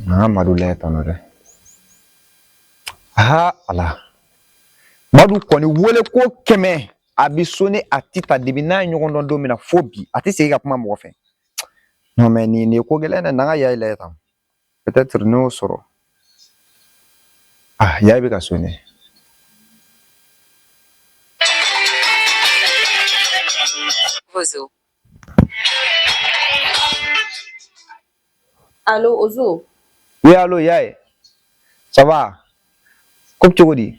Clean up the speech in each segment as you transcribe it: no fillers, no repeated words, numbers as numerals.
Na madu le tanore. Ha ala. Madu koni wole ko keme abisone atita debina nyogondo domina fobi. Ati se ga kuma mo fe. Non mais ni ko gelene na ya ile tam. Peut-être no soro. Ah, ya bi ka sonné. Ozo. Allô, Ozo? Oui, allô, Yaye. Ça va? Comme tu dis?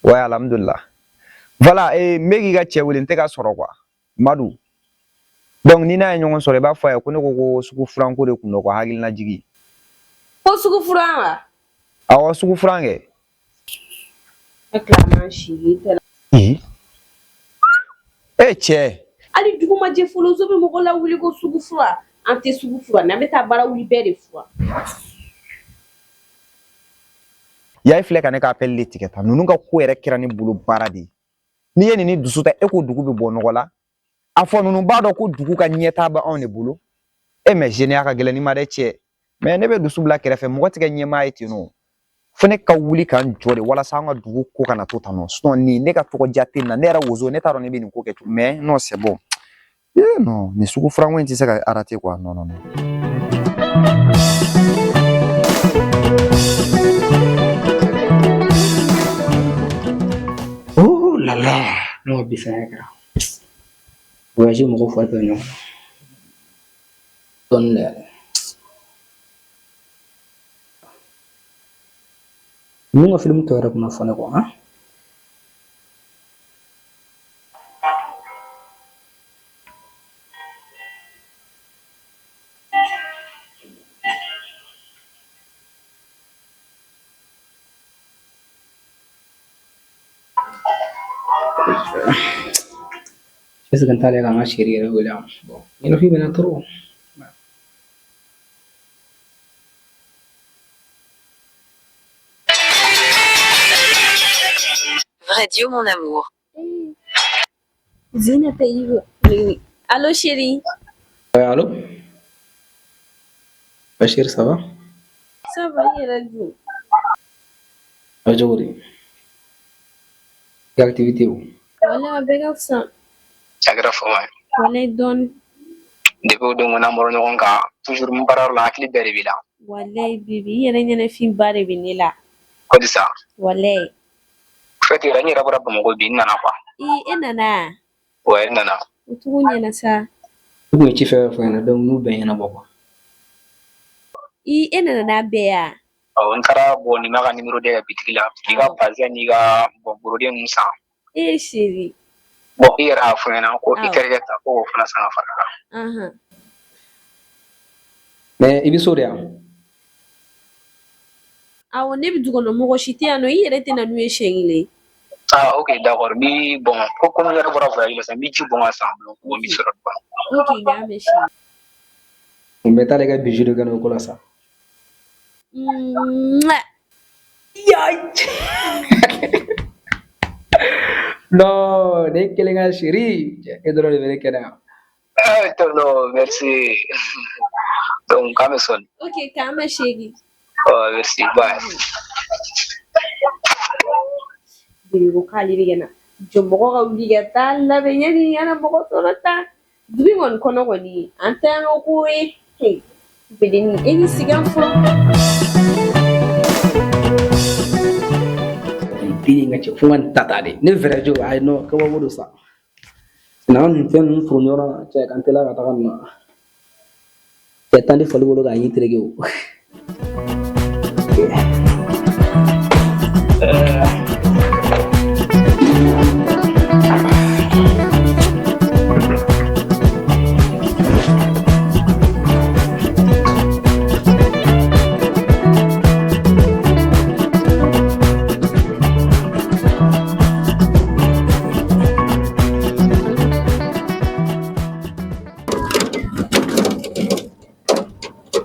Ouais, alhamdulillah. Voilà, et megi ga chewule nteka soro quoi. Madu. Donc ni na nyongo soro ba fa ya ko ne ko suku franco de kuno ko hagil na jigi. Ko sugu furanga? Awa suku frange. Reclamant chiri tela. Che. Ali duguma je folo zo be mo la wuli ko sugu fura. Ante sugu fura na meta bara wuli be de fura. Yaye file ka ne ka appel l'étiquette. Nunu ka ko yere kira ni bulu baradi. Ni ye ni dusuta e ko dugu be bo nogola. Afo nunu ba do ko dugu ka nyeta ba on ne bulu. E me général ka gelani ma de che. Mais ne be dusu bla kere fe mo tika nyema iti no. Fone ka wuli kan jore wala sanga dugu ko kana to tano. Sinon ni ne ka to jate na ne ra wozo ne taro ne be ni ko ke mais non c'est bon. Non, mais suku frango inti se ka arate quoi. Non non non. Oh là là, non, bisaga. Voyager mon fois de non. Donne. Nous on film tu auras kuna fone quoi, hein? Est-ce que t'as les gars chérie là voilà. Bon, il faut bien trop. Vrai Dieu, mon amour. Zina taïve. Oui. Allô, chérie? Ouais, allô? Bachir, ça va? Ça va, il a dit. Aujourd'hui. Quelle activité où? Voilà, bega ça. Chagra foma Voilà, donne. debo do ngona moro nyon ka toujours mbarar la akli bere bila Voilà, bibi, il y a une fille barre vinila. ko disa Voilà. feti ranyi rabura ba mo bi nana kwa Nana. wa nana Utunya na sa. Vous me chiffez faire na donc nous ben na boko. Nana bea. o nkara bo ni maka numero de bitikila iga pazia ni ga bo burode nsa Chérie. bo ira funa ko ikerje ta ko funa sana faraka Mais il est là. Awo ne bi dugono mo shiti ano yere tena nuye shengile. ok d'accord mi bon ko ko mi rabura fa ila sa mi ci bon ensemble ko mi soro ba Ok, ga me shi. On met les gars bijou de gano ko la ça. Non, dès que les gars chérie, et de le ver que là. no merci donc kameson Ok, kama shegi. oh merci bye Biri ko kali rigena. Jombo ka uliga ta la be nyani yana mo solo ta. Dubi ngon kono goni. Anta ngo ko e. Hey. Bidini eni sigan fo. Bili nga ci fuman tatade. Ne vrai jo ay no ko wodo sa. Non fen pour ñora ci kan tela ka taxan na. Te tandi falu wolo ga yi trege wu.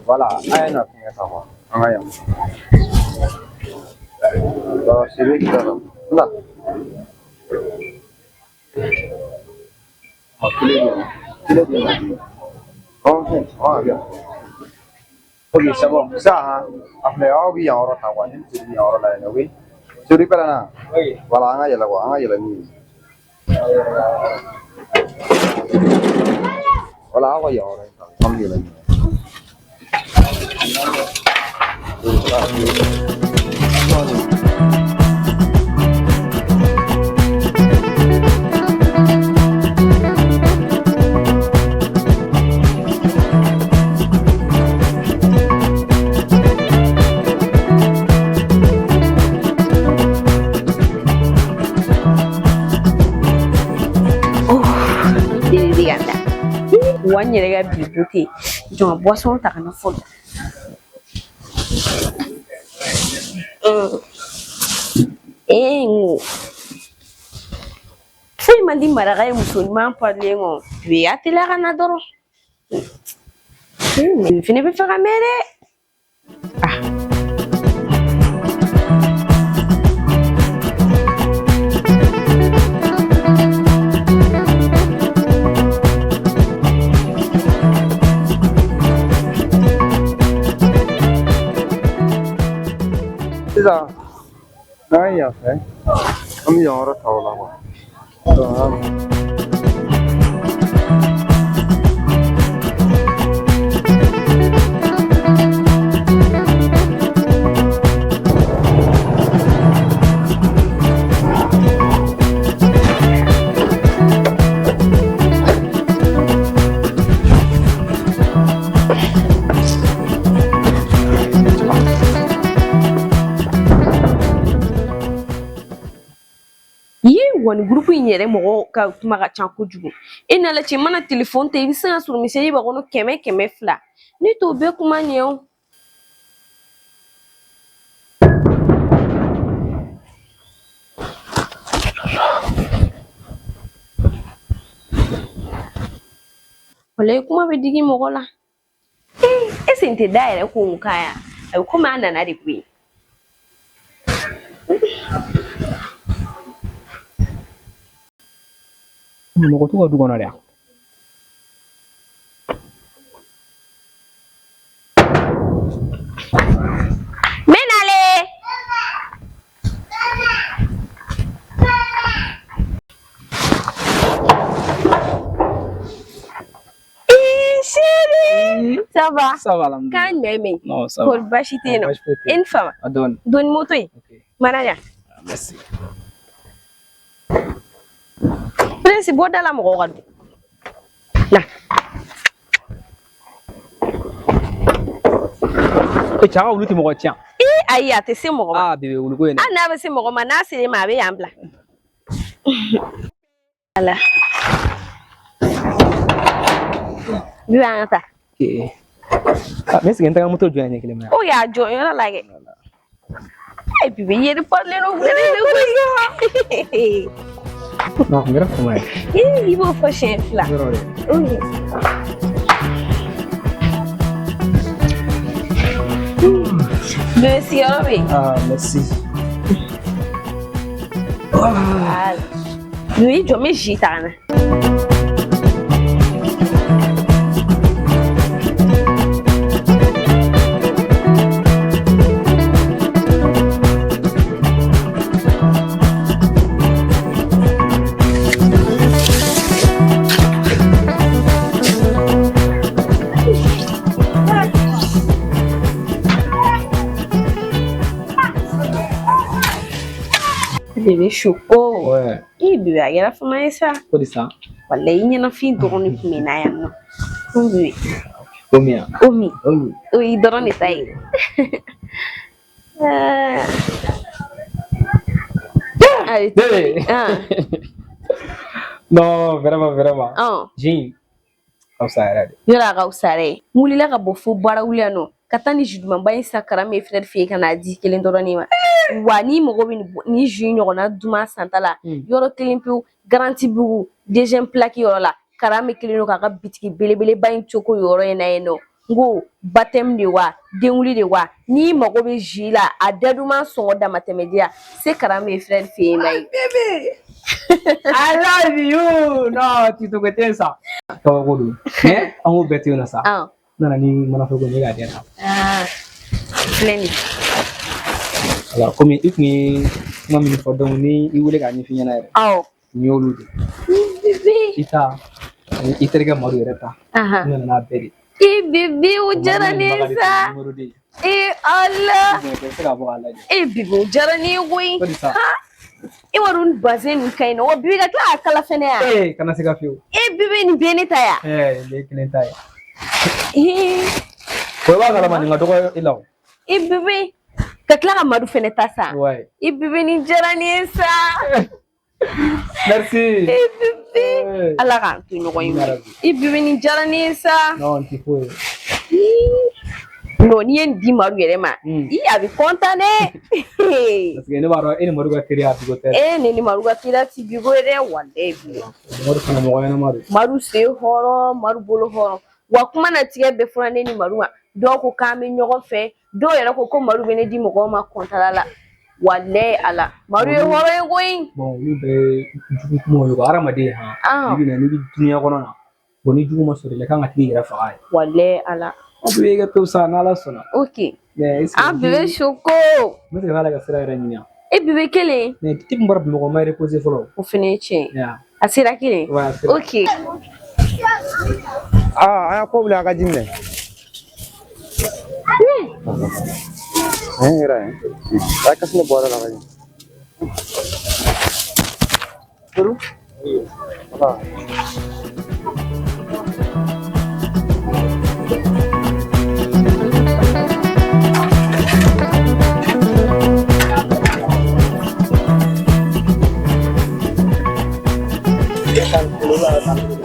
Voilà, aya na kinga sa ko. Aya. C'est lui qui va là. Il est bien. Bon, bien. Ok, c'est bon. Ça, après, on vit en retard, on vit en retard, oui. Tu rigoles là? Oui. Voilà, on y a la voix, on y a la nuit. Voilà, on y a on y a la nuit. One year I be beauty. John Bosson taken a foot. Fui mandi maragai musulman parlengo. Viati la ganadoro. Fine be fera mere. Ça, il y a fait. On y a en retard là-bas. Wani groupe in yɛrɛ mɔgɔ ka kuma ka ca kojugu e nala cɛ mana telefɔni ta i bɛ se ka sɔrɔ misɛnnin b'a kɔnɔ 100-200 ne t'o bɛɛ kuma ɲɛ o walayi kuma bɛ digi mɔgɔ la e sen tɛ da yɛrɛ ko nka ya a bɛ komi a nana de koyi Mɔgɔ t'u ka du kɔnɔ dɛ menale chérie ça va kan meme non ça va bashi te no une femme adon don moto yi manaja merci prince boda la mɔgɔ ka du na ko caga olu tɛ mɔgɔ tiɲɛ ayi a tɛ se mɔgɔ ma ah bebe wuluko ye n'a bɛ se mɔgɔ ma n'a sera ma a bɛ yan bila ala bi an ta me sigi n taga moto jɔ ɲɛ kelen ma o y'a jɔ yɔrɔ la kɛ ai bibi yeri parle no gure ne ko non ngara kuma i b'o fɔ siɲɛ fila bebe sigiyɔrɔ bɛ yen ah merci i jɔ n bɛ zi ta ka na bebe choco ouais bebe a kɛra fama ye sa ko di sa walayi i ɲɛnafin dɔrɔn de tun bɛ n'a yan nɔ ko bebe komi ya omi o y'i dɔrɔn de ta ye bebe non vraiment jin ka fisa yɛrɛ de yɔrɔ a ka fisa yɛrɛ ye n wulila ka bɔ fo baara wuli yan nɔ ka taa ni judumanba in san kara min frère fɛ yen ka n'a di kelen dɔrɔn de ma wa ni mɔgɔ bɛ ni ju ɲɔgɔnna duman santa la yɔrɔ kelen pewu garanti bugu deuxième plaque yɔrɔ la kara min kelen don k'a ka bitiki belebeleba in cogo yɔrɔ in na yen nɔ n ko baptême de wa denwuli de wa n'i mago bɛ ju la a daduman sɔngɔ damatɛmɛdiya se kara min frère fɛ yen na ye I love you non tu te côté ça kabako don mais an k'o bɛɛ to yen nɔ sa nana ni mana fɔ ko ne k'a di yan filɛ nin ala komi i kun ye kuma min fɔ donc ni i wele k'a ɲɛf'i ɲɛna yɛrɛ ni y'olu de i ta ani i terikɛ Madu yɛrɛ ta n nana n'a bɛɛ de bibi o diyara ne ye sa Allah bibi o diyara ne ye koyi i ma dɔn bazɛn nin ka ɲi nɔ wa bibi ka tila ka kala fɛnɛ yan kana se ka fiyewu bibi nin bɛɛ ne ta yan nin ye kelen ta ye o b'a kalama nin ka dɔgɔ i la o bibi ka tila ka Madu fɛnɛ ta sa bibi nin diyara ne ye sa merci bibi Ala k'an to ɲɔgɔn ye bibi nin diyara ne ye sa non ti foyi non ni ye nin di Madu yɛrɛ ma a bɛ content dɛ parce que ne b'a dɔn e ni Madu ka teriya bigo tɛ ne ni Madu ka teriya ti bigo ye dɛ walayi Madu fana mɔgɔ ɲɛnama don Madu sen hɔrɔn Madu bolo hɔrɔn wa kuma na tigɛ bɛɛ fɔra ne ni Madu ma dɔw ko k'an bɛ ɲɔgɔn fɛ dɔw yɛrɛ ko Madu bɛ ne di mɔgɔw ma content la walayi Ala Madu ye hɔrɔn ye koyi bon olu bɛɛ ye jugu kumaw ye hadamaden i bɛ na n'i bɛ diɲɛ kɔnɔ na bon ni jugu ma sɔrɔ i la kan ka t'i yɛrɛ faga ye walayi Ala a bɛ kɛ to sa n'Ala sɔnna ok bebe Soko n bɛ se k'ale ka sira yɛrɛ ɲini bebe kelen mais i tun bɔra Bamakɔ ma reposer fɔlɔ o fɛnɛ ye tiɲɛ ye a sera kelen ok an y'a ko wuli a ka ji minɛ yɛrɛ a kasi ne bɔra la ka ji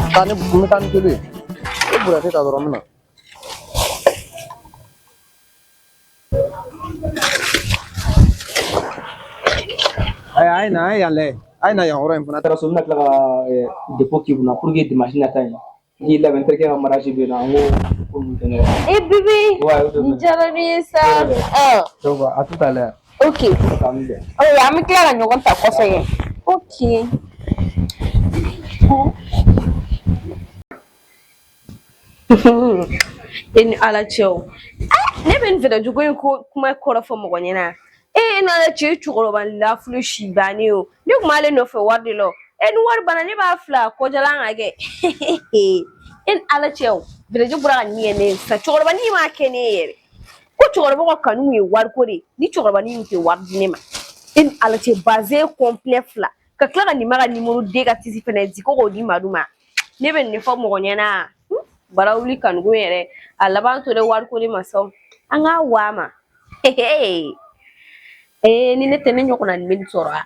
Tani bukan dulu. Berarti tak orang mana? Aina yang orang yang pernah terus nak laga depo ki buna pour que dimanche na tay ni la ventre que mariage bi na ngo bibi njara ni sa donc à tout à l'heure ok ya mi clara ɲɔgɔn ta kɔfɛ ye ok ni Ala cɛ o ne bɛ nin fɛɛrɛ jugu in kuma kɔrɔ fɔ mɔgɔ ɲɛna ni Ala cɛ cɛkɔrɔba lafulu si bannen o ne tun b'ale nɔfɛ wari de la ni wari banna ne b'a fila kɔjalan ka kɛ ni Ala cɛ o fɛɛrɛ jugu bɔra ka nin kɛ ne sa cɛkɔrɔba ni m'a kɛ ne ye yɛrɛ ko cɛkɔrɔba ka kanu ye wariko de ni cɛkɔrɔba ni tɛ wari di ne ma ni Ala cɛ bazɛn complet fila ka tila ka nin ma ka numéro D ka tisi fɛnɛ di ko k'o di Madu ma ne bɛ nin fɔ mɔgɔ ɲɛna bara wuli kanuko yɛrɛ a laban tora wariko de ma sɔn an k'a wa ma ni ne tɛ ne ɲɔgɔnna nin bɛ nin sɔrɔ a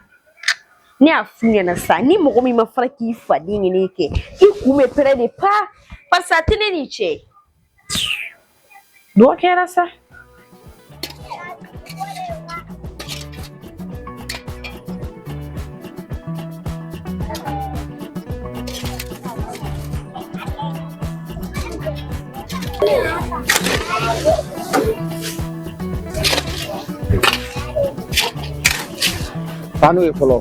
ne y'a f'u ɲɛna sa ni mɔgɔ min ma fara k'i faden ɲini kɛ i kun bɛ pɛrɛ de pa parce que a tɛ ne ni cɛ dɔ kɛra sa Tanu ye fɔlɔ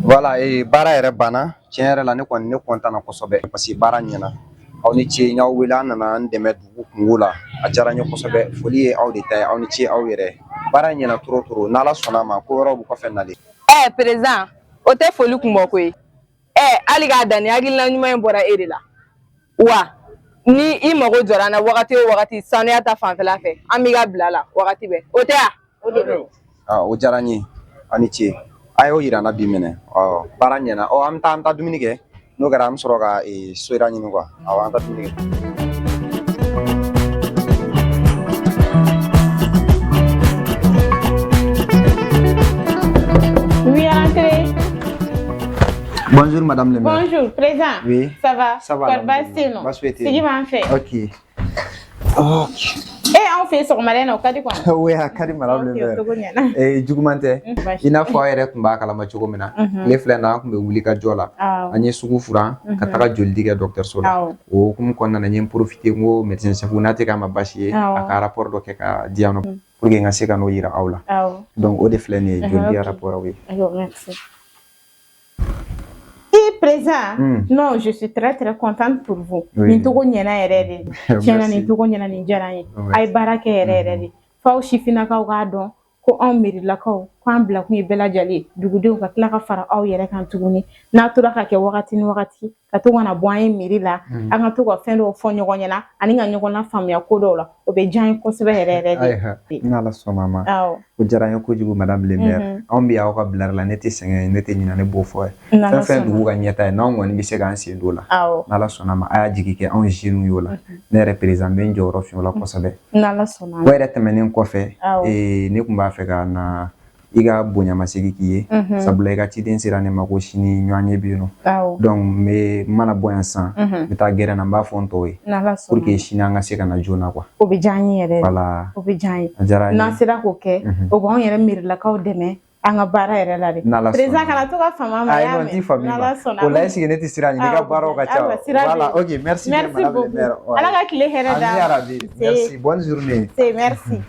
voilà baara yɛrɛ banna tiɲɛ yɛrɛ la ne kɔni ne content na kosɛbɛ parce que baara ɲɛna aw ni ce n y'aw wele an nana n dɛmɛ dugu kungo la a diyara n ye kosɛbɛ foli ye aw de ta ye aw ni ce aw yɛrɛ baara ɲɛna trop n'Ala sɔnna a ma ko wɛrɛw bɛ kɔfɛ nalen président o tɛ foli kun bɔ koyi hali k'a dan ni hakilina ɲuman in bɔra e de la wa ni i mago jɔra an na wagati o wagati sanuya ta fanfɛla fɛ an b'i ka bila la wagati bɛɛ o tɛ wa o de bɛ o diyara n ye aw ni ce a y'o yira n na bi minɛ baara ɲɛna an bɛ taa dumuni kɛ n'o kɛra an bɛ sɔrɔ ka soyira ɲini quoi awɔ an taa dumuni kɛ Oui, rentrez. Bonjour madame le maire. Bonjour, présent. Oui. Ça va? Ça va. C'est qui m'en fait? Ok. Eh, an fɛ sɔgɔmada in na o ka di kɔni. Oui, a ka di madame le maire. Juguman tɛ. I n'a fɔ a yɛrɛ tun b'a kalama cogo min na. Tile filɛ na an tun bɛ wuli ka jɔ la. An ye sugu furan ka taga joli di kɛ dɔgɔtɔrɔso la. O hukumu kɔnɔna na n ye n profiter n ko médecin chef n'a tɛ k'a ma baasi ye a ka rapport dɔ kɛ ka di yan nɔ pour que n ka se ka n'o yira aw la. Donc o de filɛ nin ye joli di rapport aw ye. Présent. Non, je suis très contente pour vous. Nin togo ɲɛna yɛrɛ de. Tiɲɛna nin togo ɲɛna nin diyara n ye. A ye baara kɛ yɛrɛ de. F'aw sifinnakaw k'a dɔn ko anw mirilakaw k'an bila kun ye bɛɛ lajɛlen dugudenw ka tila ka fara aw yɛrɛ kan tuguni. N'a tora ka kɛ wagati ni wagati ka to kana bɔ an ye miiri la an ka to ka fɛn dɔw fɔ ɲɔgɔn ɲɛna ani ka ɲɔgɔn lafaamuya ko dɔw la o bɛ diya n ye kosɛbɛ yɛrɛ de. N'Ala sɔnna ma. O diyara n ye kojugu madame le maire. Anw bɛ aw ka bilari la ne tɛ sɛgɛn ne tɛ ɲinɛ ne b'o fɔ ye. Fɛn fɛn dugu ka ɲɛta ye n'anw kɔni bɛ se k'an sen don o la. N'Ala sɔnna ma a y'a jigi kɛ anw jeunes y'o la. Ne yɛrɛ président n bɛ n jɔyɔrɔ fin o la kosɛbɛ. N'Ala sɔnna ma. O yɛrɛ tɛmɛnen kɔfɛ ne tun b'a fɛ ka na i ka bonyamasegin k'i ye sabula i ka ciden sera ne ma ko sini ɲɔgɔn ye bi yen nɔ donc n mana bɔ yan san n bɛ taa gɛrɛn na n b'a fɔ n tɔw ye pour que sini an ka se ka na joona quoi. O bɛ diya n ye yɛrɛ. Voilà. O bɛ diya n ye. A diyara n ye. N'an sera k'o kɛ o b'anw yɛrɛ miirilakaw dɛmɛ an ka baara yɛrɛ la de. Président kana to ka fama ma y'a mɛn. O la est-ce que ne tɛ siran ɲini i ka baaraw ka ca. Voilà, ok, merci bien madame le maire. Ala ka tile hɛrɛ d'an ma. Ami arabi. Merci, bonne journée. Merci.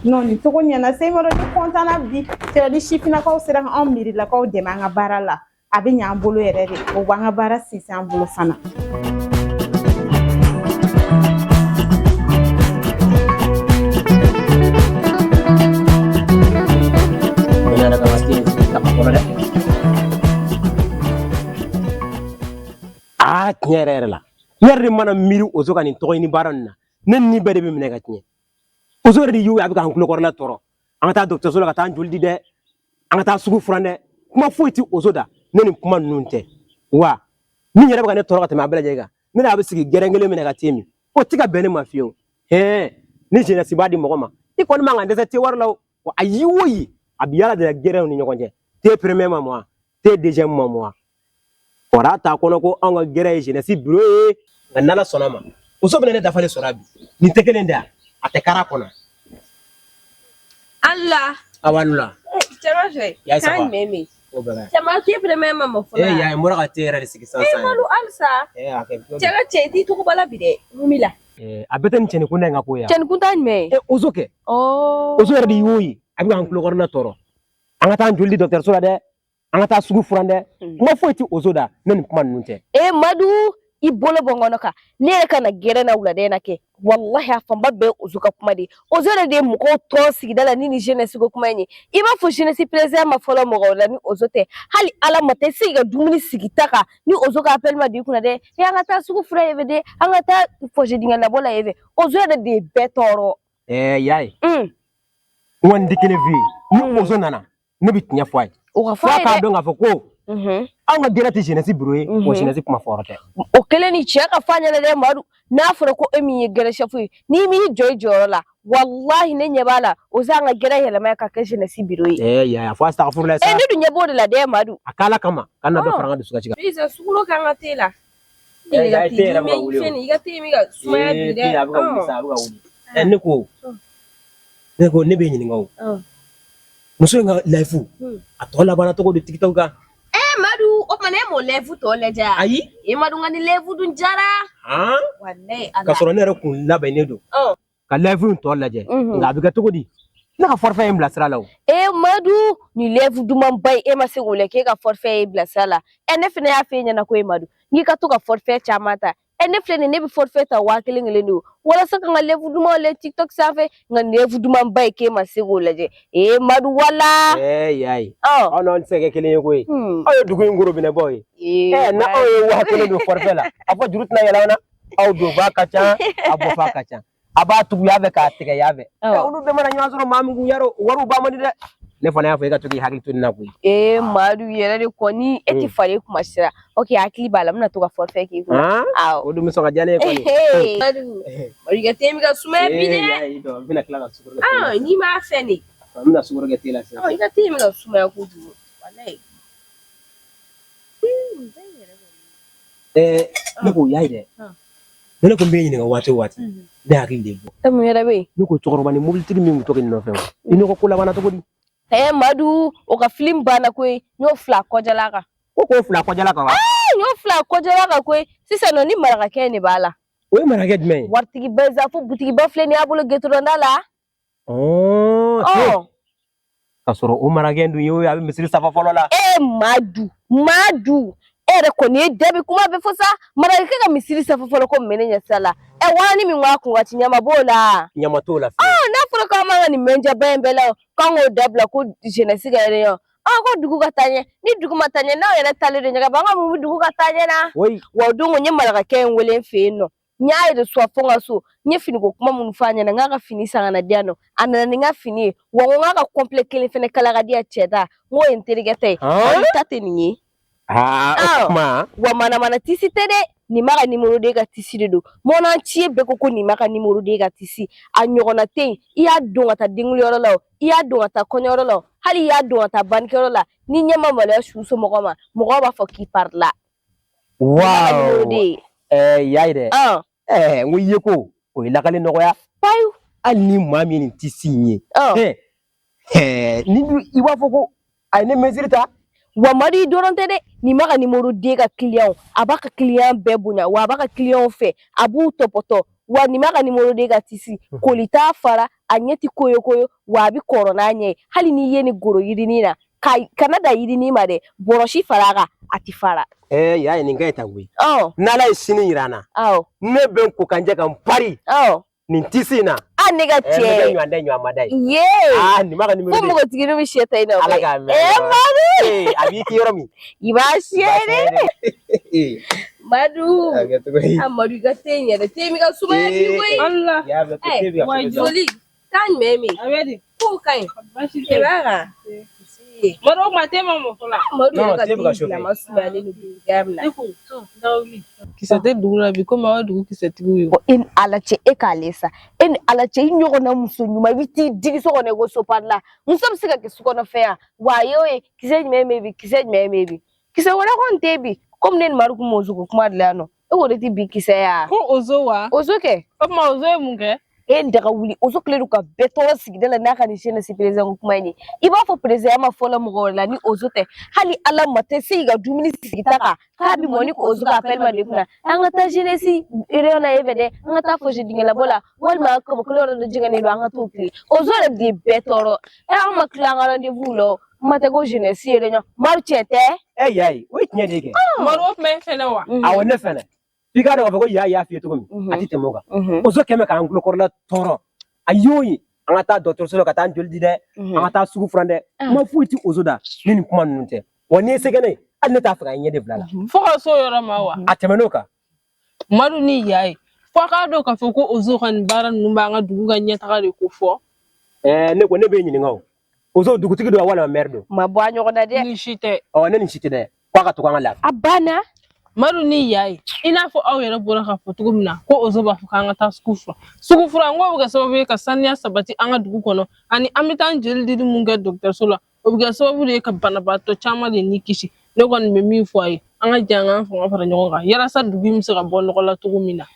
Non, ni togo ɲɛna Seymaro ni content na bi cɛ ni sifinnakaw sera ka anw miirilakaw dɛmɛ an ka baara la a bɛ ɲɛ an bolo yɛrɛ de o b'an ka baara sinsin an bolo fana. Tiɲɛ yɛrɛ la ne yɛrɛ de mana miiri Ozo ka nin tɔgɔ ɲini baara nin na ne ni bɛɛ de bɛ minɛ ka tiɲɛ. Ozo yɛrɛ de y'o ye a bɛ k'an kulokɔrɔla tɔɔrɔ an ka taa dɔgɔtɔrɔso la ka taa an joli di dɛ an ka taa sugu furan dɛ kuma foyi tɛ Ozo da ne ni kuma ninnu tɛ wa min yɛrɛ bɛ ka ne tɔɔrɔ ka tɛmɛ a bɛɛ lajɛlen kan ne n'a bɛ sigi gɛrɛn kelen minɛ ka te min o tɛ ka bɛn ne ma fiyewu ni jeunesse b'a di mɔgɔ ma i kɔni man kan dɛsɛ te wari la o wa a yi o yi a bɛ yala de la gɛrɛnw ni ɲɔgɔn cɛ te premier ma moi te deuxième ma moi wara t'a kɔnɔ ko anw ka gɛrɛ ye jeunesse bureau ye nka n'Ala sɔnna ma Ozo bɛna ne dafalen sɔrɔ a bi nin tɛ kelen de a tɛ kara kɔnɔ. Allah. Awalula. Cɛma fɛ. Kan mɛmɛ. O bɛɛ. Cɛma k'i premier ma fɔlɔ. Y'a ye n bɔra ka te yɛrɛ de sigi sisan. Malu halisa. Cɛ cɛ i t'i tɔgɔ bala bi dɛ Mumi la. A bɛɛ tɛ nin cɛnin kunda in ka ko ye. Cɛnin kunta jumɛn? Ozo kɛ. Ozo yɛrɛ de y'o ye a bɛ k'an kulokɔrɔla tɔɔrɔ an ka taa an joli di dɔgɔtɔrɔso la dɛ an ka taa sugu furan dɛ kuma foyi tɛ Ozo da ne ni kuma ninnu tɛ. Madu i bolo bɔ n kɔnɔ kan ne yɛrɛ ka na gɛrɛn na wulada in na kɛ wallahi a fanba bɛɛ Ozo ka kuma de Ozo yɛrɛ de ye mɔgɔw tɔn sigida la ni jeunesse ko kuma in ye i b'a fɔ jeunesse président ma fɔlɔ mɔgɔw la ni Ozo tɛ hali ala ma tɛ se ka dumuni sigi ta kan ni Ozo ka appel ma di kunna dɛ an ka taa sugu fura ye dɛ an ka taa fossé dingɛ labɔ la ye fɛ Ozo yɛrɛ de ye bɛɛ tɔɔrɔ. Y'a ye n kɔni tɛ kelen f'i ye ni Ozo nana ne bɛ tiɲɛ fɔ a ye f'a k'a dɔn k'a fɔ ko anw ka gɛrɛ tɛ jeunesse bureau ye o jeunesse kuma fɔra tɛ. O kelen ni cɛ ka f'a ɲɛna dɛ Madu n'a fɔra ko e min ye gɛrɛ chef ye n'i m'i jɔ i jɔyɔrɔ la wallahi ne ɲɛ b'a la Ozo an ka gɛrɛ yɛlɛma ka kɛ jeunesse bureau ye. Y'a ye fo a sara furu la sa. Ne dun ɲɛ b'o de la dɛ Madu. A k'ala kama k'an na dɔ fara an ka dusukasi kan. Bisa sugulo kan ka te la. I ka te yɛrɛ bɛ ka wuli o. I ka te min ka sumaya bi dɛ. A bɛ ka wuli sa a bɛ ka wuli. Ne ko ne bɛ ɲininka o. Muso in ka life a tɔ labanna cogo di tiktok kan. Madu o kuma ne m'o lèvre tɔ lajɛ. Ayi. Madu nka ni lèvre dun jara. Wallahi ala. Ka sɔrɔ ne yɛrɛ kun labɛnnen don. Ka lèvre in tɔ lajɛ. Nka a bɛ kɛ cogo di? Ne ka forfait in bila sira la o. Madu ni lèvre duman ba ye e ma se k'o lajɛ k'e ka forfait ye bila sira la. Ne fana y'a f'e ɲɛna ko Madu n'i ka to ka forfait caman ta. Ne filɛ nin ne bɛ forfait ta 1000 de walasa ka n ka lèvre duman lajɛ tiktok sanfɛ nka lèvre duman ba ye k'e ma se k'o lajɛ. Madu wala. Y'a ye. Aw n'aw tɛ se ka kɛ kelen ye koyi. Aw ye dugu in goro minɛ bɔ ye. N'aw ye 1000 don forfait la a fɔ juru tɛna yɛlɛ aw na aw don fa ka ca a bɔ fa ka ca a b'a tugu y'a fɛ k'a tigɛ y'a fɛ. Olu bɛɛ mana ɲɔgɔn sɔrɔ maa min kun yarɔ wariw b'a man di dɛ. Ne fana y'a fɔ e ka to k'i hakili to nin na koyi. Madu yɛrɛ de kɔni e tɛ falen kuma sira ok hakili b'a la n bɛna to ka forfait k'i kun. O dun bɛ sɔn ka diya ne ye kɔni. Madu i ka te min ka sumaya bi dɛ. N bɛna tila ka sukoro kɛ. N'i m'a fɛ ne. N bɛna sukoro kɛ te la sisan. I ka te min ka sumaya kojugu wallahi. Ne ko y'a ye dɛ ne ko be ɲininka waati o waati ne hakili de bɔ mun yɛrɛ bɛ yen ne ko cɛkɔrɔba ni mobilitigi min tɔgɔ nin nɔfɛ i n'o ko labanna cogo di Madu o ka film banna koyi n y'o fila kɔjala kan ko k'o fila kɔjala kan wa n y'o fila kɔjala kan koyi sisan nɔ ni marakakɛ de b'a la o ye marakɛ jumɛn ye waritigi bɛɛ za fo butigiba filɛ nin y'a bolo gɛtɔrɔnda la ka sɔrɔ o marakɛ dun ye a bɛ misiri safa fɔlɔ la Madu e yɛrɛ kɔni ye dabi kuma bɛ fɔ sa marakakɛ ka misiri safa fɔlɔ ko mɛnɛ ɲɛ sira la wani min b'a kun waati ɲama b'o la ɲama t'o la n'a fɔra k'an man ka nin mɛnjaba in bɛɛ la k'an k'o dabila ko jeunesse ka réunion ko dugu ka taa ɲɛ ni dugu ma taa ɲɛ n'aw yɛrɛ talen don ɲɛgɛn an ka mun bɛ dugu ka taa ɲɛ na wa o don n ye marakakɛ in wele n fɛ yen nɔ n y'a yɛrɛ sɔn fo n ka so n ye finiko kuma minnu f'a ɲɛna n k'a ka fini san ka na di yan nɔ a nana ni n ka fini ye wa n k'a ka complet kelen fɛnɛ kala ka di yan cɛ ta n k'o ye n terikɛ ta ye ta tɛ nin ye wa manamana tisi tɛ dɛ nin ma ka numéro de ka tisi de don mɔnna ci bɛɛ ko nin ma ka numéro de ka tisi a ɲɔgɔnna tɛ yen i y'a don ka taa denguliyɔrɔ la o i y'a don ka taa kɔɲɔyɔrɔ la o hali i y'a don ka taa bannikɛyɔrɔ la ni ɲɛ ma maloya su somɔgɔ ma mɔgɔw b'a fɔ k'i parila waaw y'a ye dɛ n ko i ye ko o ye lakali nɔgɔya payu hali ni maa min nin tɛ si ye ni i b'a fɔ ko a ye ne mesiri ta wa Madu i dɔrɔn tɛ dɛ nin ma ka numéro di ka client a b'a ka client bɛɛ bonya wa a b'a ka client fɛ a b'u tɔpɔtɔ wa nin ma ka numéro di ka tisi koli t'a fara a ɲɛ tɛ koyo wa a bɛ kɔrɔ n'a ɲɛ ye hali n'i ye nin goro yirinin na kana da yirinin ma dɛ bɔrɔsi fara a kan a tɛ fara y'a ye nin kɛ ta koyi n'Ala ye sini yira an na ne bɛ n ko ka n jɛ ka n pari nin tisi in na ne ka cɛ ne ɲɔgɔn tɛ ɲɔgɔn ma da ye nin ma ka numéro fo npogotiginin bɛ sɛ ta in na Ala k'a mɛn Madu a b'i ki yɔrɔ min i b'a siyɛ dɛ Madu Madu i ka te in yɛrɛ te min ka sumaya bi koyi joli taa ɲuman min k'o ka ɲi i b'a kan Madu ma te ma mɔ fɔlɔ Madu yɛrɛ ka te bilama sumayalen don duguya min na kisɛ tɛ dugu la bi komi aw dugu kisɛtigiw ye e ni Ala cɛ e k'ale sa e ni Ala cɛ i ɲɔgɔnna muso ɲuman i bɛ t'i digi so kɔnɔ i ko sopari la muso bɛ se ka kɛ sokɔnɔfɛn yan wa a y'o ye kisɛ jumɛn bɛ bi kisɛ jumɛn bɛ bi kisɛ wɛrɛ kɔni tɛ bi komi ne ni Madu kun m'o ko kuma dilan yan nɔ e ko de tɛ bi kisɛ ya ko ozo wa ozo kɛ o tuma ozo ye mun kɛ e daga wuli ozo kile do ka bɛɛ tɔɔrɔ sigida la n'a ka nin jeunesse président ko kuma in ye i b'a fɔ président ma fɔlɔ mɔgɔ wɛrɛ la ni ozo tɛ hali Ala ma tɛ se i ka dumuni sigita kan k'a bɛ mɔ ni ozo ka appel ma de kunna an ka taa jeunesse réunion na e fɛ dɛ an ka taa fosi dingɛlabɔ la walima kabakolo yɔrɔ dɔ jɛngɛnen don an ka t'o kile ozo yɛrɛ de bɛɛ tɔɔrɔ an ma tila an ka rendez-vous la kuma tɛ ko jeunesse réunion Madu cɛ tɛ y'a ye o ye tiɲɛ de ye kɛ Madu o tun bɛ fɛnɛ wa awɔ ne fɛnɛ f'i k'a dɔn k'a fɔ ko y'a f'i ye cogo min a tɛ tɛmɛ o kan ozo kɛmɛ k'an tulokɔrɔla tɔɔrɔ a y'o ye an ka taa dɔgɔtɔrɔso la ka taa joli di dɛ an ka taa sugu furan dɛ kuma foyi tɛ ozo da ni nin kuma ninnu tɛ wa n'i ye sɛgɛnɛ ye hali ne t'a fɛ ka ɲɛ de bila la fo ka so yɔrɔ ma wa a tɛmɛn'o kan Madu ni y'a ye fo k'a dɔn k'a fɔ ko ozo ka nin baara ninnu b'an ka dugu ka ɲɛtaga de ko fɔ ne ko ne bɛ ɲininka o ozo dugutigi don walima maire don ma bɔ a ɲɔgɔn na dɛ ni si tɛ ne ni si tɛ dɛ k'a ka to an ka lafiya a banna Madu ni y'a ye i n'a fɔ aw yɛrɛ bɔra k'a fɔ cogo min na ko ozo b'a fɔ k'an ka taa sugu furan n ko bɛ kɛ sababu ye ka saniya sabati an ka dugu kɔnɔ ani an bɛ taa joli dili mun kɛ dɔgɔtɔrɔso la o bɛ kɛ sababu de ye ka banabaatɔ caman de ni kisi ne kɔni bɛ min fɔ a ye an ka jɛ an k'an fanga fara ɲɔgɔn kan yalasa dugu in bɛ se ka bɔ nɔgɔ la cogo min na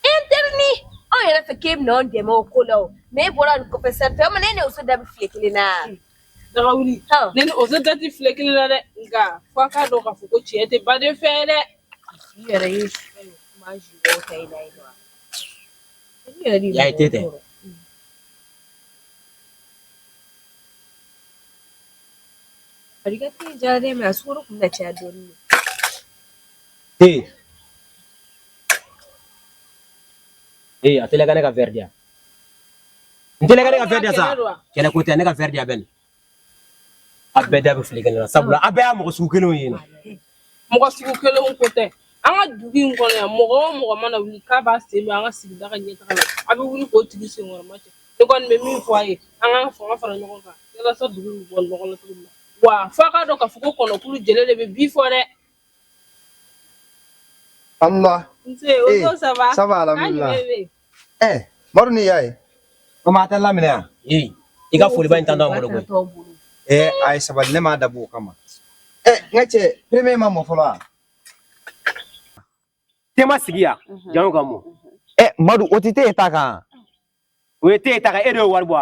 interni aw yɛrɛ fɛ k'e bɛna anw dɛmɛ o ko la o mais e bɔra nin kɔfɛ sisan tuma ne ni ozo da bɛ file kelen na daga wuli ne ni ozo da tɛ file kelen na dɛ nka fo a k'a dɔn k'a fɔ ko tiɲɛ tɛ baden fɛ dɛ i yɛrɛ ye kuma juguyaw ta i la yen nɔ y'a ye te tɛ bari ka te jara dɛ mais a sukaro kun bɛna caya dɔɔnin a tɛ laka ne ka verre di yan n tɛ laka ne ka verre di yan sa kɛlɛ ko tɛ ne ka verre di yan bɛ nin a bɛɛ da bɛ fili kelen na sabula a bɛɛ y'a mɔgɔ sugu kelenw ye mɔgɔ sugu kelenw ko tɛ an ka dugu in kɔnɔ yan mɔgɔ o mɔgɔ mana wuli k'a b'a sen don an ka sigida ka ɲɛtaga la a bɛ wuli k'o tigi sen kɔrɔ ma cɛ ne kɔni bɛ min fɔ a ye an k'an fanga fara ɲɔgɔn kan yalasa dugu in bɔ nɔgɔ la cogo min na wa f'a k'a dɔn k'a fɔ ko kɔnɔkulu jɛlen de bɛ bi fɔ dɛ Allah nse o ça va ça va alhamdulillah Madu ni y'a ye o ma tɛ laminɛ yan i ka foliba in t'an dɔn bolo koyi a ye sabali ne m'a dabɔ o kama n ka cɛ premier ma mɔ fɔlɔ wa tema sigiya jango kamo Madu o ti te ta kan o te ta ka e do warbo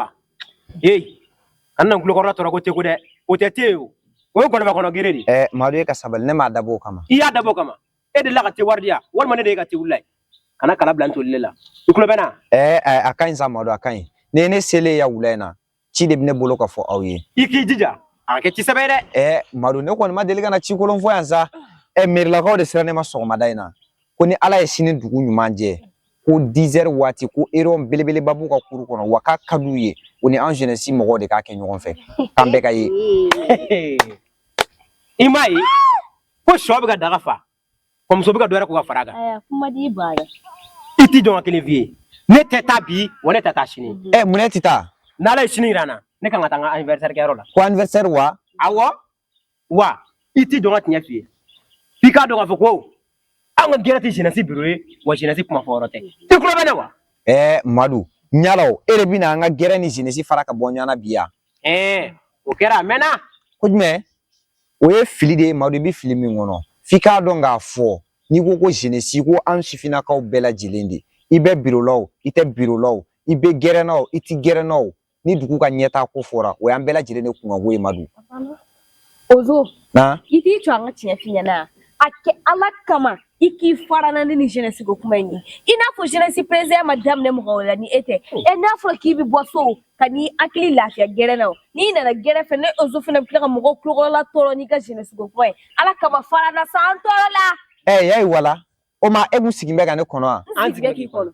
annan kulo korla to ko te ko de o te te o ko ba kono geredi Madu e ka sabal ne ma dabo kama iya dabo kama e de la ka te wardiya wal man de ka te ulai kana kala blanto lela ikulo bena akan sa Madu akan ne sele ya wulena ci de ne bolo ka fo awye iki jija ke ci sabere Madu ne ko ma deli kana ci kolon fo yansa merla ko de sere ne ma so ma daina ko ni ala ye sini dugu ɲuman jɛ ko 10h waati ko eron belebele babu ka kuru kɔnɔ wa ka kadu ye o ni an jeunesse mɔgɔw de ka kɛ ɲɔgɔn fɛ kan bɛɛ ka ye i ma ye ko sɔ bɛ ka daga fa ko muso bɛ ka dɔ wɛrɛ ko ka fara kan aya kuma di bara i ti jɔn ka kelen f'i ye ne tɛ taa bi wa ne tɛ taa sini mun ne ti taa n'ala ye sini yira n na ne kan ka taa n ka anniversaire kɛyɔrɔ la ko anniversaire wa awɔ wa i ti jɔn ka tiɲɛ f'i ye f'i k'a dɔn k'a fɔ ko an ka gɛrɛ tɛ jeunesse bureau ye wa jeunesse kuma fɔ yɔrɔ tɛ i tulo bɛ ne wa Madu ɲalaw e de bina an ka gɛrɛ ni jeunesse fara ka bɔ ɲana bi ya o kɛra a mɛnna ko jumɛn o ye fili de ye Madu i bi fili min kɔnɔ f'i k'a dɔn k'a fɔ n'i ko jeunesse ko an sifinnakaw bɛɛ lajɛlen de i bɛ bureau la o i tɛ bureau la o i bɛ gɛrɛ na o i ti gɛrɛ na o ni dugu ka ɲɛtaa ko fɔra o y'an bɛɛ lajɛlen de kunkanko ye Madu Ozo na i t'i to an ka tiɲɛ f'i ɲɛna a kɛ ala kama i k'i farana ni jeunesse ko kuma in ye i n'a fɔ jeunesse président ma daminɛ mɔgɔ wɛrɛ la ni e tɛ n'a fɔra k'i bɛ bɔ so ka n'i hakili lafiya gɛrɛ na o n'i nana gɛrɛ fɛ ne Ozo fana bɛ tila ka mɔgɔw tulokɔrɔla tɔɔrɔ n'i ka jeunesse ko kuma ye ala kama farana sa an tɔɔrɔ la yayi wala o ma e mun sigin bɛ ka ne kɔnɔ wa an sigi k'i kɔnɔ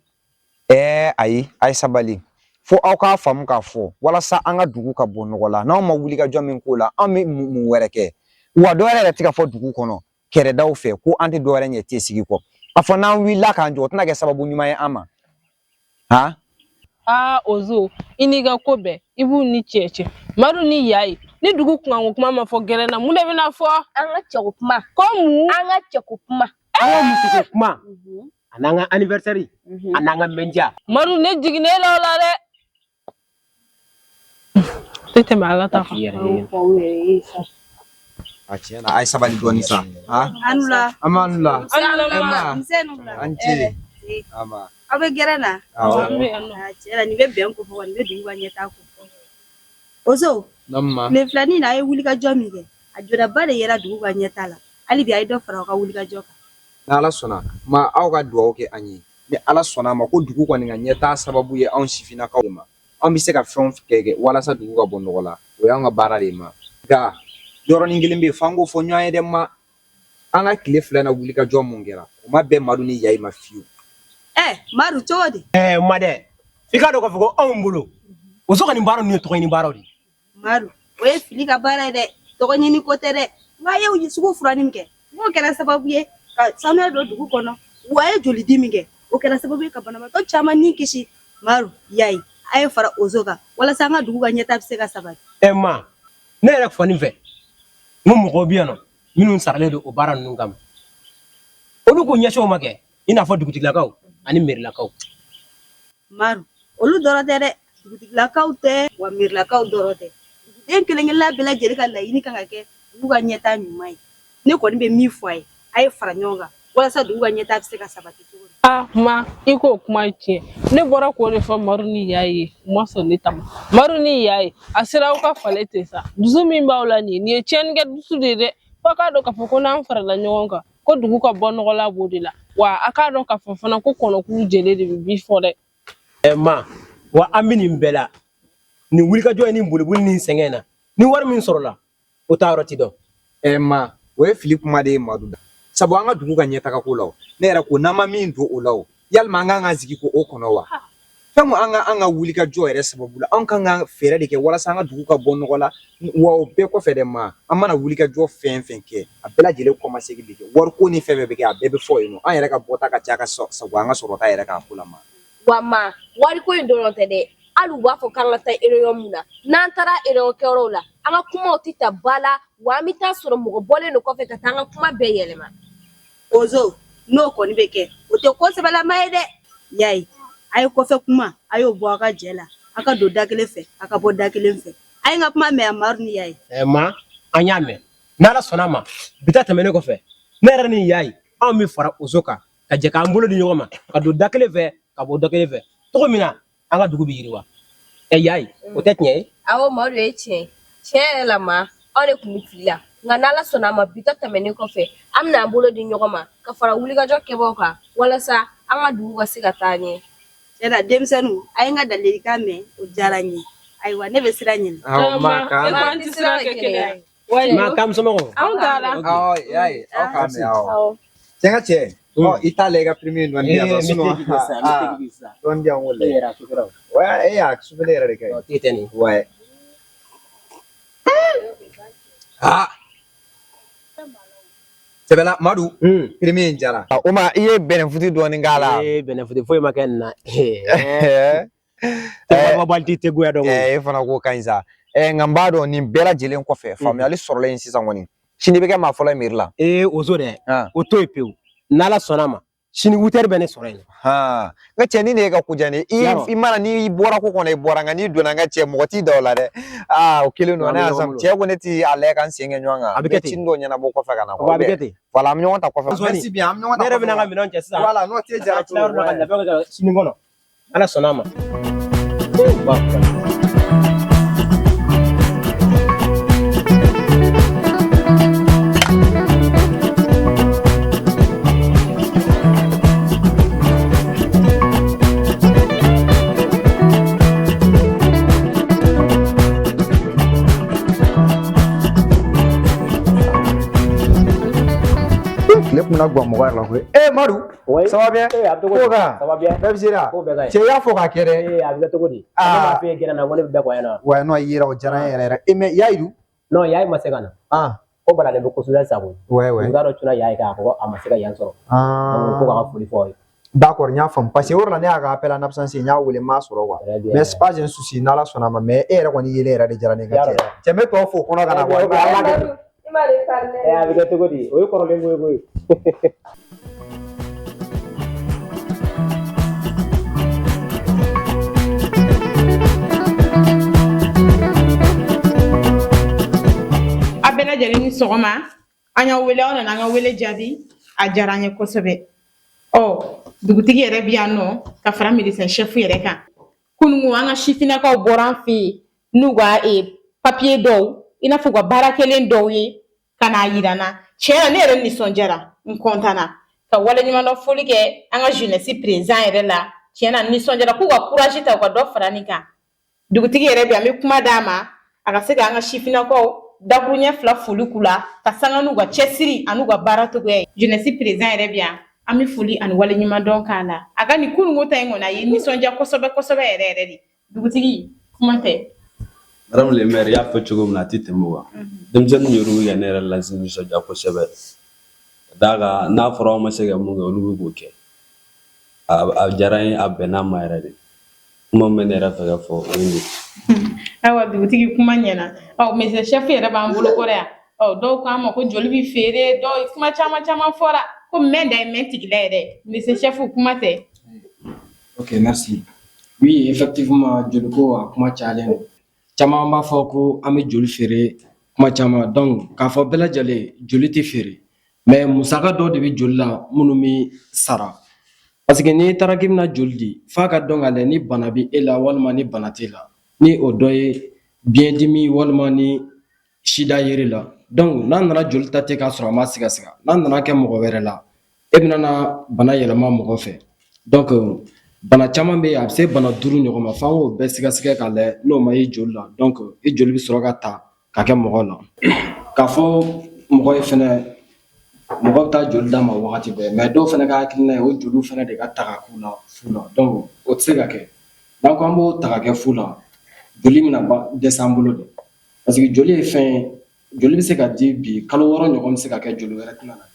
ayi a ye sabali fo aw k'a faamu k'a fɔ walasa an ka dugu ka bɔ nɔgɔ la n'anw ma wuli ka jɔ min k'o la an bɛ mun wɛrɛ kɛ wa dɔ yɛrɛ tɛ ka fɔ dugu kɔnɔ kɛrɛdaw fɛ ko an tɛ dɔ wɛrɛ ɲɛ tɛ sigi kɔ a fɔ n'an wulila k'an jɔ o tɛna kɛ sababu ɲuman ye an ma Ozo i n'i ka ko bɛɛ i b'u ni cɛ Madu ni yayi ni dugu kunkanko kuma ma fɔ gɛrɛ na mun de bɛna fɔ an ka cɛko kuma ko mun an ka cɛko kuma an ka musoko kuma a n'an ka anniversaire a n'an ka mɛndiya Madu ne jiginnen la o la dɛ tɛ tɛmɛ ala ta kan a tiɲɛna a ye sabali dɔɔni sa Anula Amanula Anche aw bɛ gɛrɛ na cɛla nin bɛ bɛn ko fɔ nin bɛ dugu ka ɲɛtaa ko fɔ Ozo tile filanin na a ye wulikajɔ min kɛ a jɔdaba de yera dugu ka ɲɛtaa la hali bi a ye dɔ fara aw ka wulikajɔ kan n'Ala sɔnna ma aw ka dugawu kɛ an ye ni Ala sɔnna ma ko dugu kɔni ka ɲɛtaa sababu ye anw sifinnakaw ma an bɛ se ka fɛn kɛ walasa dugu ka bɔ nɔgɔ la o y'an ka baara de ye ma nka yɔrɔnin kelen bɛ yen f'an k'o fɔ ɲɔgɔn ye dɛ ma an ka tile fila na wulikajɔ mun kɛra o ma bɛn Madu ni yayi ma fiyewu Madu cogo di ma dɛ f'i k'a dɔn k'a fɔ ko anw bolo Ozo ka nin baara ninnu ye tɔgɔ ɲini baaraw de Madu o ye fili ka baara ye dɛ tɔgɔ ɲini ko tɛ dɛ wa a ye sugu furani min kɛ n'o kɛra sababu ye ka sanuya don dugu kɔnɔ wa a ye joli di min kɛ o kɛra sababu ye ka banabaatɔ caman ni kisi Madu yayi a ye fara Ozo kan walasa an ka dugu ka ɲɛtaa bɛ se ka sabati ma ne yɛrɛ fɔ nin fɛ n ko mɔgɔw bɛ yan nɔ minnu saralen don o baara ninnu kama olu k'u ɲɛsin o ma kɛ i n'a fɔ dugutigilakaw ani merilakaw Madu olu dɔrɔn tɛ dɛ dugutigilakaw tɛ wa merilakaw dɔrɔn tɛ duguden kelen-kelenna bɛɛ lajɛlen ka laɲini kan ka kɛ dugu ka ɲɛtaa ɲuman ye ne kɔni bɛ min fɔ a ye a ye fara ɲɔgɔn kan walasa dugu ka ɲɛtaa bɛ se ka sabati cogo di ma i k'o kuma tiɲɛ ne bɔra k'o de fɔ Madu ni yayi ye u ma sɔn ne ta ma Madu ni yayi a sera aw ka falen ten sa dusu min b'aw la nin ye tiɲɛnikɛ dusu de ye dɛ f'a k'a dɔn k'a fɔ ko n'an farala ɲɔgɔn kan ko dugu ka bɔ nɔgɔla b'o de la wa a k'a dɔn k'a fɔ fana ko kɔnɔkulu jɛlen de bɛ bi fɔ dɛ ma wa an bɛ nin bɛɛ la nin wulikajɔ ye nin boliboli ni sɛgɛn na ni wari min sɔrɔla o t'a yɔrɔ ti dɔn ma o ye fili kuma de ye Madu da sabu an ka dugu ka ɲɛtaga ko la o ne yɛrɛ ko n'an ma min don o la o yalima an k'an ka sigi ko o kɔnɔ wa fɛn min an ka wulikajɔ yɛrɛ sababu la an kan ka fɛɛrɛ de kɛ walasa an ka dugu ka bɔ nɔgɔ la wa o bɛɛ kɔfɛ dɛ ma an mana wulikajɔ fɛn fɛn kɛ a bɛɛ lajɛlen kɔmasegin de kɛ wari ko ni fɛn fɛn bɛ kɛ a bɛɛ bɛ fɔ yen nɔ an yɛrɛ ka bɔta ka ca ka sago an ka sɔrɔta yɛrɛ k'a ko la ma wa ma wariko in dɔrɔn tɛ dɛ hali u b'a fɔ k'an ka taa réunion mun na n'an taara réunion kɛyɔrɔw la an ka kumaw tɛ ta ba la wa an bɛ taa sɔrɔ mɔgɔ bɔlen don kɔfɛ ka taa an ka kuma bɛɛ yɛlɛma Ozo n'o kɔni bɛ kɛ o tɛ ko sɛbɛlama ye dɛ yayi a ye kɔfɛ kuma a y'o bɔ a ka jɛ la a ka don da kelen fɛ a ka bɔ da kelen fɛ a ye n ka kuma mɛn a Madu ni yayi ma an y'a mɛn n'Ala sɔnna a ma bi ta tɛmɛnen kɔfɛ ne yɛrɛ ni yayi anw bɛ fara Ozo kan ka jɛ k'an bolo di ɲɔgɔn ma ka don da kelen fɛ ka bɔ da kelen fɛ cogo min na an ka dugu bɛ yiriwa yayi o tɛ tiɲɛ ye awɔ Madu ye tiɲɛ yɛrɛ la ma aw de kun bɛ fili la nka n'Ala sɔnna a ma bi ta tɛmɛnen kɔfɛ an bɛna an bolo di ɲɔgɔn ma ka fara wulikajɔ kɛbagaw kan walasa an ka dugu ka se ka taa ɲɛ Cɛla denmisɛnninw a ye n ka ladilikan mɛn o diyara n ye ayiwa ne bɛ sira ɲini Ma kam somɔgɔw anw taara yayi aw k'a mɛn awɔ cɛ ka cɛ i t'a la i ka premier dɔɔni di yan nɔ sinon dɔɔni di yan ko lajɛ ouais e y'a souvenir yɛrɛ de kɛ tɛ tɛ nin ouais sɛbɛla Madu premier in jara o ma i ye bɛnɛfuti dɔɔni k'a la bɛnɛfuti foyi ma kɛ nin na baliti tɛ goya dɔn e fana ko ka ɲi sa nka n b'a dɔn nin bɛɛ lajɛlen kɔfɛ faamuyali sɔrɔlen sisan kɔni sini bɛ kɛ maa fɔlɔ ye mairie la ozo dɛ o to ye pewu n'Ala sɔnna a ma sini 8h bɛ ne sɔrɔ yen nka cɛ ni ne ye ka ko diya ne i mana n'i bɔra ko kɔnɔ i bɔra nka n'i donna n ka cɛ mɔgɔ t'i da o la dɛ o kelen don ne y'a sɔn cɛ ko ne t'i a lajɛ ka n sen kɛ ɲɔgɔn kan a bɛ kɛ ten sini dɔw ɲɛnabɔ kɔfɛ ka na a bɛ kɛ ten voilà an bɛ ɲɔgɔn ta kɔfɛ ne yɛrɛ bɛna n ka minɛnw cɛ sisan voilà n'o t'e jara ka labɛn kɛ sini kɔnɔ Ala sɔnna a ma tile kun na gwa mɔgɔ yɛrɛ la koyi Madu ça va bien ko kan bɛɛ bɛ se da cɛ y'a fɔ k'a kɛ dɛ a bɛ kɛ cogo di ne m'a fɔ e gɛrɛ na ko ne bɛ bɛɛ kɔ yan nɔ ouais non yera o diyara n ye yɛrɛ yɛrɛ mais Yayidu non Yayi ma se ka na ko balalen bɛ kosɛbɛ sago ouais n t'a dɔn tuna Yayi k'a fɔ a ma se ka yan sɔrɔ ko k'a foli fɔ ye d'accord n y'a faamu parce que o yɔrɔ la ne y'a ka appel en absence n y'a wele n m'a sɔrɔ quoi mais c'est pas un souci n'Ala sɔnna a ma mais e yɛrɛ kɔni yelen yɛrɛ de diyara ne ka cɛ cɛ n bɛ tɔw fo kɔnɔ ka na quoi a bɛ kɛ cogo di o ye kɔrɔlen ko ye koyi a bɛɛ lajɛlen ni sɔgɔma an y'aw wele aw nana an ka wele jaabi a diyara an ye kosɛbɛ dugutigi yɛrɛ bi yan nɔ ka fara médecin chef yɛrɛ kan kunungo an ka sifinnakaw bɔra an fɛ yen n'u ka papier dɔw i n'a fɔ u ka baara kelen dɔw ye ka n'a yira n na tiɲɛ na ne yɛrɛ nisɔndiyara n kɔntanna ka waleɲumandɔn foli kɛ an ka jeunesse président yɛrɛ la tiɲɛ na nisɔndiyara k'u ka courage ta u ka dɔ fara nin kan dugutigi yɛrɛ bi an bɛ kuma d'a ma a ka se ka an ka sifinnakaw dakuruɲɛ fila foli k'u la ka sanga n'u ka cɛsiri ani u ka baara cogoya ye jeunesse président yɛrɛ bi yan an bɛ foli ani waleɲumandɔn k'a la a ka nin kunungo ta in kɔni a ye nisɔndiya kosɛbɛ kosɛbɛ yɛrɛ yɛrɛ de dugutigi kuma tɛ Madame le maire y'a fɔ cogo min na a tɛ tɛmɛ o kan denmisɛnninw yɛrɛ bɛ ka ne yɛrɛ nisɔndiya kosɛbɛ d'a kan n'a fɔra aw ma se ka mun kɛ olu bɛ k'o kɛ a diyara n ye a bɛnn'a ma yɛrɛ de kuma min bɛ ne yɛrɛ fɛ ka fɔ o ye nin ayiwa dugutigi kuma ɲɛna médecin chef yɛrɛ b'an bolo kɔrɔ yan dɔw k'an ma ko joli bɛ feere dɔw kuma caman caman fɔra ko mɛn da ye mɛn tigila yɛrɛ médecin chef kuma tɛ. Ok, merci. Oui, effectivement, joli ko a kuma cayalen don caman b'a fɔ ko an bɛ joli feere kuma caman donc k'a fɔ bɛɛ lajɛlen joli tɛ feere mais musaka dɔw de bɛ joli la minnu bɛ sara parce que n'i taara k'i bɛna joli di f'a ka dɔn ka lajɛ ni bana bɛ e la walima ni bana t'e la ni o dɔ ye biyɛndimi walima ni sida yer'e la donc n'a nana joli ta ten k'a sɔrɔ a ma sigasɛgɛ n'a nana kɛ mɔgɔ wɛrɛ la e bɛna bana yɛlɛma mɔgɔ fɛ donc bana caman bɛ yen a bɛ se bana 5 ɲɔgɔn ma f'an k'o bɛɛ sɛgɛsɛgɛ k'a lajɛ n'o ma ye joli la donc i joli bɛ sɔrɔ ka ta ka kɛ mɔgɔ la k'a fɔ mɔgɔ ye fɛnɛ mɔgɔ bɛ taa joli d'a ma wagati bɛɛ mais dɔw fɛnɛ ka hakilina ye o joliw fɛnɛ de ka ta ka k'u la fu la donc o tɛ se ka kɛ donc an b'o ta ka kɛ fu la joli bɛna dɛsɛ an bolo de parce que joli ye fɛn ye joli bɛ se ka di bi kalo 6 ɲɔgɔn bɛ se ka kɛ joli wɛrɛ tɛna na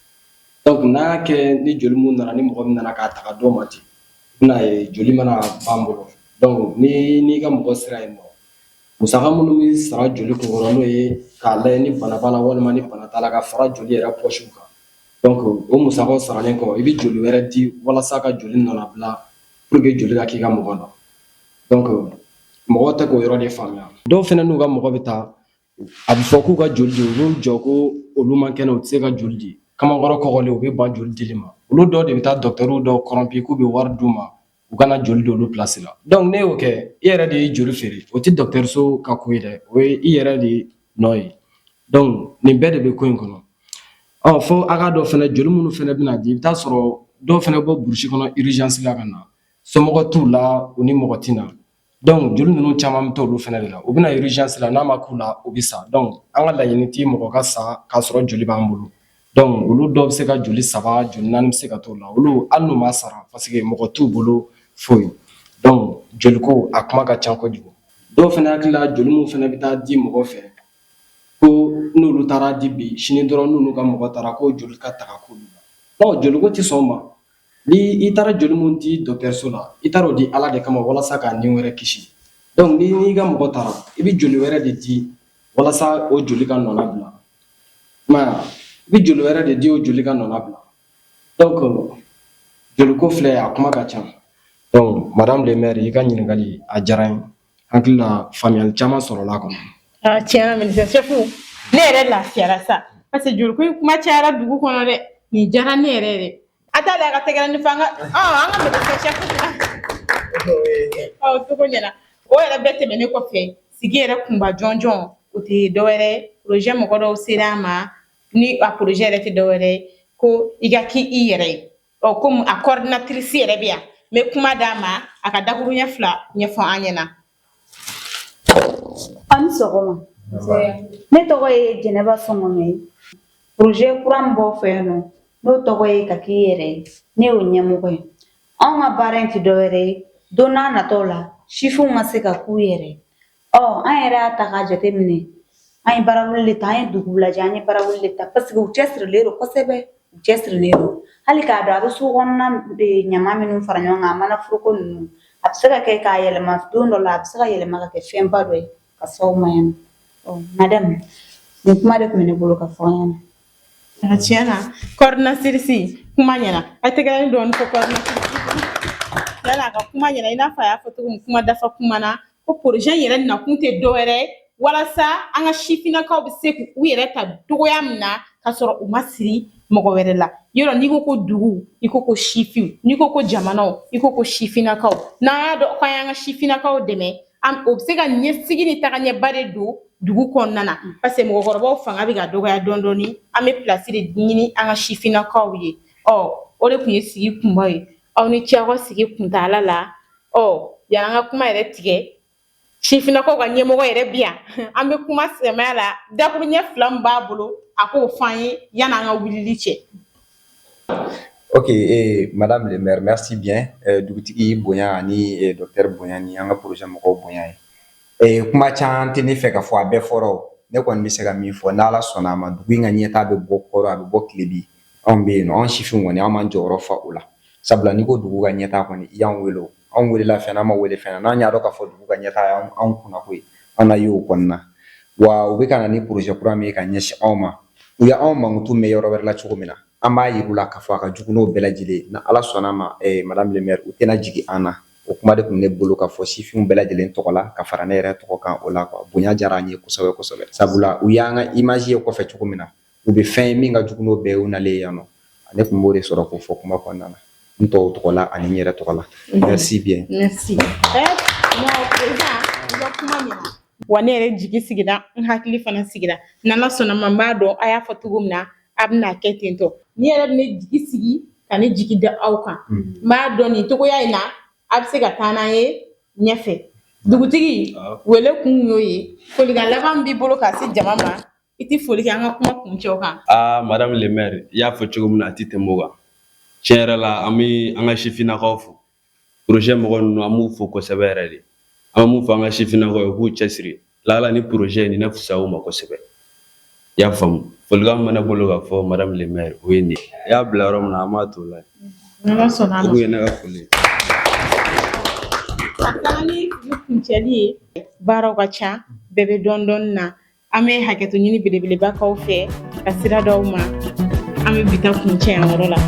donc n'a y'a kɛ ni joli mun nana ni mɔgɔ min nana k'a ta ka d'o ma ten i bɛna ye joli mana ban bolo donc n'i ka mɔgɔ sera yen nɔ musaka minnu bɛ sara joli kun kɔrɔ n'o ye k'a lajɛ ni bana b'a la walima ni bana t'a la ka fara joli yɛrɛ pɔsiw kan donc o musakaw saralen kɔ i bɛ joli wɛrɛ di walasa ka joli nɔnɔ bila pour que joli ka k'i ka mɔgɔ la donc mɔgɔw tɛ k'o yɔrɔ de faamuya dɔw fɛnɛ n'u ka mɔgɔ bɛ taa a bɛ fɔ k'u ka joli di u b'u jɔ ko olu man kɛnɛ u tɛ se ka joli di kamankɔrɔ kɔgɔlen u bɛ ban joli dili ma olu dɔw de bɛ taa dɔkitɛriw dɔw kɔrɔmpi k'u bɛ wari d'u ma u kana joli d'olu place la donc ne y'o kɛ i yɛrɛ de ye joli feere o tɛ dɔkitɛriso ka ko ye dɛ o ye i yɛrɛ de nɔ ye donc nin bɛɛ de bɛ ko in kɔnɔ fo a ka dɔn fɛnɛ joli minnu fɛnɛ bɛna di i bɛ taa sɔrɔ dɔw fɛnɛ bɔ burusi kɔnɔ urgence la ka na somɔgɔ t'u la u ni mɔgɔ tɛ na donc joli ninnu caman bɛ t'olu fɛnɛ de la u bɛna urgence la n'a ma k'u la u bɛ sa donc an ka laɲini tɛ mɔgɔ ka sa k'a sɔrɔ joli b'an bolo donc olu dɔw bɛ se ka joli 3 joli 4 bɛ se ka t'o la olu hali n'u ma sara parce que mɔgɔ t'u bolo foyi donc joliko a kuma ka ca kojugu dɔw fɛnɛ hakili la joli min fɛnɛ bɛ taa di mɔgɔ fɛ ko n'olu taara di bi sini dɔrɔn n'olu ka mɔgɔ taara ko joli ka taga k'olu la non joliko tɛ sɔn o ma ni i taara joli min di dɔkitɛriso la i taara o di ala de kama walasa k'a ni wɛrɛ kisi donc n'i ka mɔgɔ taara i bɛ joli wɛrɛ de di walasa o joli ka nɔnɔ bila i bɛ joli wɛrɛ de di o joli ka nɔnɔ bila donc joliko filɛ a kuma ka ca donc madame le maire i ka ɲininkali a diyara n ye hakili la faamuyali caman sɔrɔla a kɔnɔ. Tiɲɛna ministre chef ne yɛrɛ lafiyara sa parce que joliko in kuma cayara dugu kɔnɔ dɛ nin diyara ne yɛrɛ yɛrɛ a t'a la a ka tɛgɛrɛ ni fɔ an ka ministre chef cogo ɲɛna o yɛrɛ bɛɛ tɛmɛnen kɔfɛ sigi yɛrɛ kunba jɔnjɔn o tɛ dɔwɛrɛ projet mɔgɔ dɔw sera a ma ni a projet yɛrɛ tɛ dɔwɛrɛ ko i ka k'i i yɛrɛ ye komi a coordinatrice yɛrɛ bɛ yan n bɛ kuma d'a ma a ka dakuruɲɛ 2 ɲɛfɔ an ɲɛna. Ani sɔgɔma ne tɔgɔ ye Jɛnɛba Sɔngɔmɛ ye projet kura min b'aw fɛ yan nɔ n'o tɔgɔ ye ka k'i yɛrɛ ye ne y'o ɲɛmɔgɔ ye anw ka baara in tɛ dɔwɛrɛ ye don n'a nataw la sifinw ka se ka k'u yɛrɛ ye an yɛrɛ y'a ta k'a jateminɛ an ye baara wuli de ta an ye dugu lajɛ an ye baara wuli de ta parce que u cɛsirilen don kosɛbɛ u cɛsirilen don hali k'a dɔn a bɛ sugu kɔnɔna ɲama minnu fara ɲɔgɔn kan a mana foroko ninnu a bɛ se ka kɛ k'a yɛlɛma don dɔ la a bɛ se ka yɛlɛma ka kɛ fɛnba dɔ ye ka s'aw ma yan nɔ madame nin kuma de tun bɛ ne bolo ka fɔ an ɲɛna. Tiɲɛna coordinatrice kuma ɲɛna a tɛgɛrɛ dɔɔni fɔ coordinatrice yala a ka kuma ɲɛna i n'a fɔ a y'a fɔ cogo min kuma dafa kuma na ko projet yɛrɛ nakun tɛ dɔwɛrɛ ye walasa an ka sifinnakaw bɛ se k'u yɛrɛ ta cogoya min na ka sɔrɔ u ma siri mɔgɔ wɛrɛ la yɔrɔ n'i ko ko dugu i ko ko sifinw n'i ko ko jamanaw i ko ko sifinnakaw n'an y'a dɔn k'an y'an ka sifinnakaw dɛmɛ o bɛ se ka ɲɛsigi ni tagaɲɛba de don dugu kɔnɔna na parce que mɔgɔkɔrɔbaw fanga bɛ ka dɔgɔya dɔɔni dɔɔni an bɛ place de ɲini an ka sifinnakaw ye o de tun ye sigi kunba ye aw ni ce aw ka sigi kuntala la yan an ka kuma yɛrɛ tigɛ sifinnakaw ka ɲɛmɔgɔ yɛrɛ bi yan an bɛ kuma sɛmɛya la dakuruɲɛ 2 min b'a bolo a k'o fɔ an ye yanni an ka wulili cɛ. Ok, madame le maire, merci bien. Dugutigi bonya ani docteur bonya ni an ka projet mɔgɔw bonya ye. Kuma caman tɛ ne fɛ ka fɔ a bɛɛ fɔra ne kɔni bɛ se ka min fɔ n'Ala sɔnna a ma dugu in ka ɲɛtaa bɛ bɔ kɔrɔ a bɛ bɔ tilebi anw bɛ yen nɔ anw sifin kɔni an m'an jɔyɔrɔ fa o la sabula n'i ko dugu ka ɲɛtaa kɔni i y'anw wele o anw welela fɛn n'an ma wele fɛn na n'an y'a dɔn k'a fɔ dugu ka ɲɛtaa y'anw kunna ko ye an na ye o kɔnɔna wa u bɛ ka na ni projet kura min ye ka ɲɛsin anw ma u ye anw mankutu mɛn yɔrɔ wɛrɛ la cogo min na an b'a yir'u la k'a fɔ a ka jugu n'o bɛɛ lajɛlen na Ala sɔnna a ma madame le maire u tɛna jigin an na o kuma de tun ne bolo ka fɔ sifinw bɛɛ lajɛlen tɔgɔ la ka fara ne yɛrɛ tɔgɔ kan o la quoi bonya diyara an ye kosɛbɛ kosɛbɛ sabula u y'an ka image ye kɔfɛ cogo min na u bɛ fɛn ye min ka jugu n'o bɛɛ ye u nalen yan nɔ ne tun b'o de sɔrɔ k'o fɔ kuma kɔnɔna na n tɔw tɔgɔ la ani n yɛrɛ tɔgɔ la merci bien. Merci. Wa ne yɛrɛ jigi sigira n hakili fana sigira n'Ala sɔnna ma n b'a dɔn a y'a fɔ cogo min na a bɛna kɛ ten tɔ ni yɛrɛ bɛ ne jigi sigi ka ne jigi da aw kan n b'a dɔn nin cogoya in na a bɛ se ka taa n'an ye ɲɛfɛ dugutigi wele kun y'o ye folikan laban b'i bolo ka se jama ma i tɛ foli kɛ an ka kuma kuncɛ o kan. Madame le maire i y'a fɔ cogo min na a tɛ tɛmɛ o kan tiɲɛ yɛrɛ la an bɛ an ka sifinnakaw fo projet mɔgɔ ninnu an b'u fo kosɛbɛ yɛrɛ de an b'u fɔ an ka sifinnakaw ye u k'u cɛsiri la ni projet nin ne fisaya u ma kosɛbɛ i y'a faamu folikan min bɛ ne bolo ka fɔ madame le maire o ye nin ye i y'a bila yɔrɔ min na an b'a to la n'Ala sɔnna a ma o ye ne ka foli ye. A taara ni kuncɛli ye baaraw ka ca bɛɛ bɛ dɔɔni dɔɔni na an bɛ hakɛto ɲini belebeleba k'aw fɛ ka sira d'aw ma an bɛ bi ta kuncɛ yan yɔrɔ la.